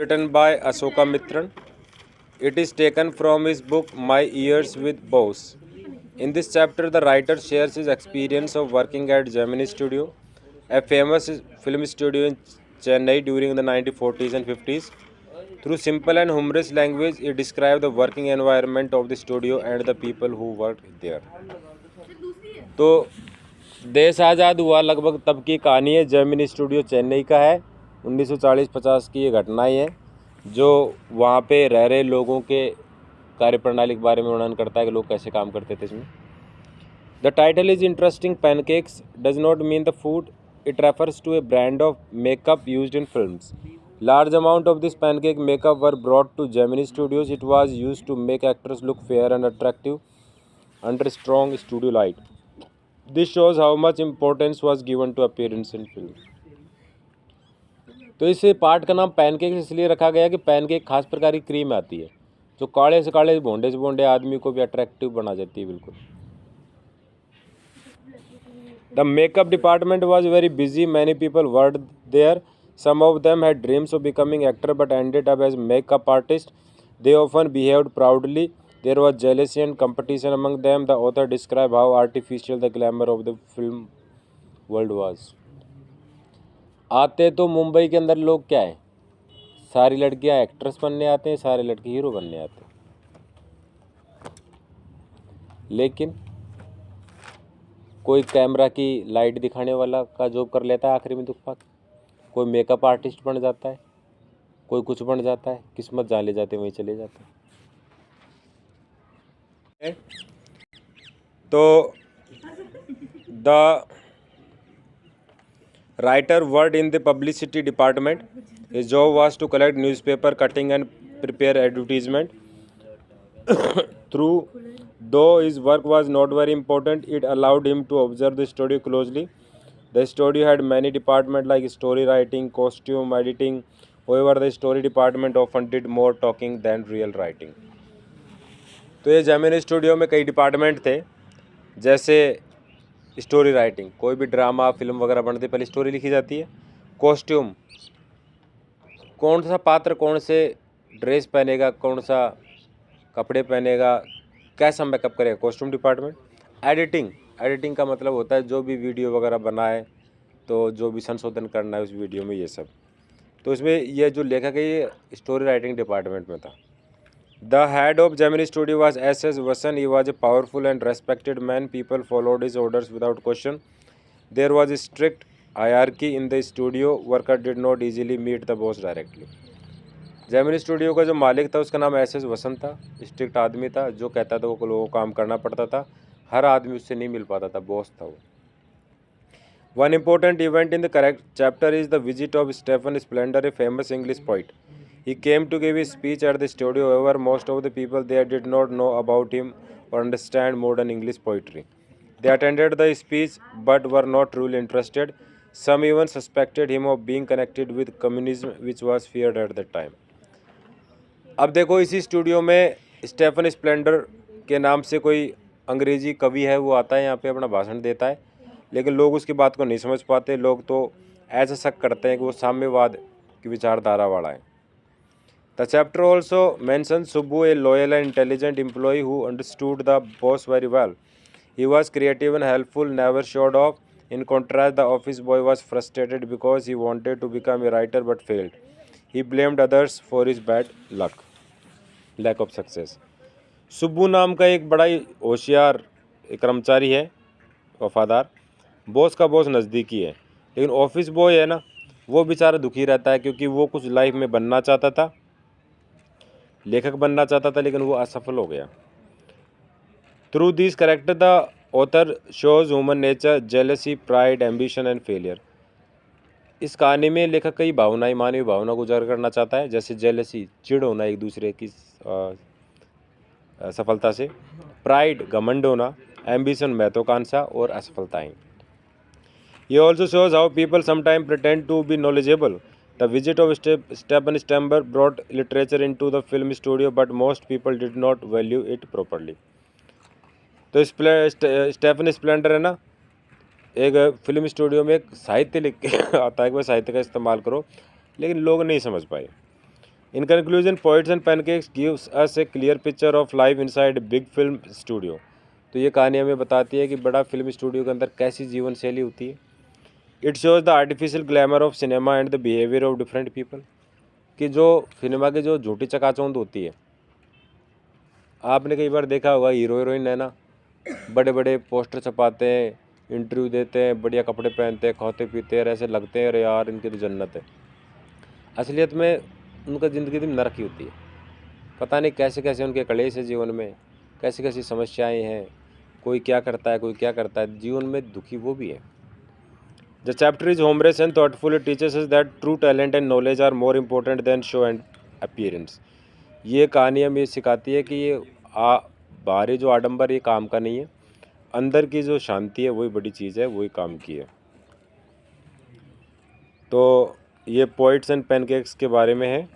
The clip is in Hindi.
written by Asoka Mitran. It is taken from his book My Years with Bose. In this chapter, the writer shares his experience of working at Gemini Studio, a famous film studio in Chennai during the 1940s and 50s. Through simple and humorous language, he described the working environment of the studio and the people who worked there. तो देश आज़ाद हुआ लगभग तब की कहानी है। जेमिनी स्टूडियो चेन्नई का है। 1940-50 की ये घटनाएं हैं जो वहाँ पे रह रहे लोगों के कार्यप्रणाली के बारे में वर्णन करता है कि लोग कैसे काम करते थे इसमें। The title is interesting pancakes does not mean the food, it refers to a brand of makeup used in films. Large amount of this pancake makeup were brought to Gemini Studios. It was used to make actors look fair and attractive under strong studio light. This shows how much importance was given to appearance in film. तो इस पार्ट का नाम पैनकेक इसलिए रखा गया कि पैनकेक खास प्रकार की क्रीम आती है जो काले से बोंडे आदमी को भी अट्रैक्टिव बना जाती है बिल्कुल. The makeup department was very busy. Many people worked there. Some of them had dreams of becoming actor but ended up as makeup artists. They often behaved proudly. There was jealousy and competition among them. The author described how artificial the glamour of the film world was. आते तो मुंबई के अंदर लोग क्या है, सारी लड़कियां एक्ट्रेस बनने आते हैं, सारे लड़के हीरो बनने आते हैं. लेकिन कोई कैमरा की लाइट दिखाने वाला का जॉब कर लेता है आखिरी में दुख पाके, कोई मेकअप आर्टिस्ट बन जाता है, कोई कुछ बन जाता है, किस्मत जहाँ ले जाते वहीं चले जाते हैं. तो the writer worked in the publicity department. His job was to collect newspaper cutting and prepare advertisement. Though his work was not very important, it allowed him to observe the studio closely. The studio had many departments like story writing, costume editing. However, the story department often did more talking than real writing. तो ये जेमिनी स्टूडियो में कई डिपार्टमेंट थे, जैसे स्टोरी राइटिंग, कोई भी ड्रामा फिल्म वगैरह बनती पहले स्टोरी लिखी जाती है. कॉस्ट्यूम, कौन सा पात्र कौन से ड्रेस पहनेगा, कौन सा कपड़े पहनेगा, कैसा मेकअप करेगा, कॉस्ट्यूम डिपार्टमेंट. एडिटिंग का मतलब होता है जो भी वीडियो वगैरह बनाए तो जो भी संशोधन करना है उस वीडियो में, ये सब. तो इसमें ये जो लेखक है ये स्टोरी राइटिंग डिपार्टमेंट में था. The head of Gemini Studio was S.S. Vasan. He was a powerful and respected man. People followed his orders without question. There was a strict hierarchy in the studio. Worker did not easily meet the boss directly. Gemini studio का जो मालिक था उसका नाम S.S. वसन था. स्ट्रिक्ट आदमी था, जो कहता था वो लोगों को काम करना पड़ता था. हर आदमी उससे नहीं मिल पाता था, बॉस था वो. One important event in the correct chapter is the visit of Stephen Splendor, a famous English poet. He came to give his speech at the studio. However, most of the people there did not know about him or understand modern English poetry. They attended the speech but were not truly interested. Some even suspected him of being connected with communism, which was feared at that time. अब देखो इसी स्टूडियो में स्टेफन स्प्लेंडर के नाम से कोई अंग्रेजी कवि है, वो आता है यहाँ पे अपना भाषण देता है, लेकिन लोग उसकी बात को नहीं समझ पाते. लोग तो ऐसा शक करते हैं कि वो साम्यवाद की विचारधारा वाला है. The chapter also mentions Subbu, a loyal and intelligent employee who understood the boss very well. He was creative and helpful, never showed off. In contrast, the office boy was frustrated because he wanted to become a writer but failed. He blamed others for his bad lack of success. Subbu नाम का एक बड़ा ही होशियार कर्मचारी है, वफादार. बॉस का बॉस नज़दीकी है, लेकिन ऑफिस बॉय है ना, वो बेचारा दुखी रहता है क्योंकि वो कुछ लाइफ में बनना चाहता था, लेखक बनना चाहता था, लेकिन वो असफल हो गया. Through this character the author shows human nature, jealousy, pride, ambition and failure. इस कहानी में लेखक कई भावनाएं, मानवीय भावना को उजागर करना चाहता है, जैसे जेलसी, चिढ़ होना एक दूसरे की सफलता से, प्राइड, घमंड होना, एम्बिशन, महत्वाकांक्षा और असफलताएं. He also shows how people sometimes pretend to be knowledgeable. The visit of Stephen Stember brought literature into the film studio, but most people did not value it properly. तो स्टेफन स्प्लेंडर है ना, एक फिल्म स्टूडियो में एक साहित्य लिख के आता है कि वह साहित्य का इस्तेमाल करो, लेकिन लोग नहीं समझ पाए. In conclusion, Poets and Pancakes gives us a clear picture of life inside a big film studio. तो ये कहानी हमें बताती है कि बड़ा फिल्म स्टूडियो के अंदर कैसी जीवन शैली होती है. It shows the artificial glamour of cinema and the behavior of different people. कि जो सिनेमा की जो झूठी चकाचौंध होती है, आपने कई बार देखा होगा, हीरो हीरोइन है ना, बड़े बड़े पोस्टर छपाते हैं, इंटरव्यू देते हैं, बढ़िया कपड़े पहनते हैं, खाते पीते हैं, ऐसे लगते हैं अरे यार इनकी तो जन्नत है. असलियत में उनका ज़िंदगी एकदम नरक ही होती है. पता नहीं कैसे कैसे उनके कलेश है जीवन में, कैसी कैसी समस्याएं हैं, कोई क्या करता है, कोई क्या करता है, जीवन में दुखी वो भी है. The chapter is humorous and thoughtful. It teaches us that true talent and knowledge are more important than show and appearance. ये कहानी हमें सिखाती है कि ये बाहरी जो आडंबर ये काम का नहीं है, अंदर की जो शांति है वही बड़ी चीज़ है, वही काम की है. तो ये पोइट्स एंड पैनकेक्स के बारे में है.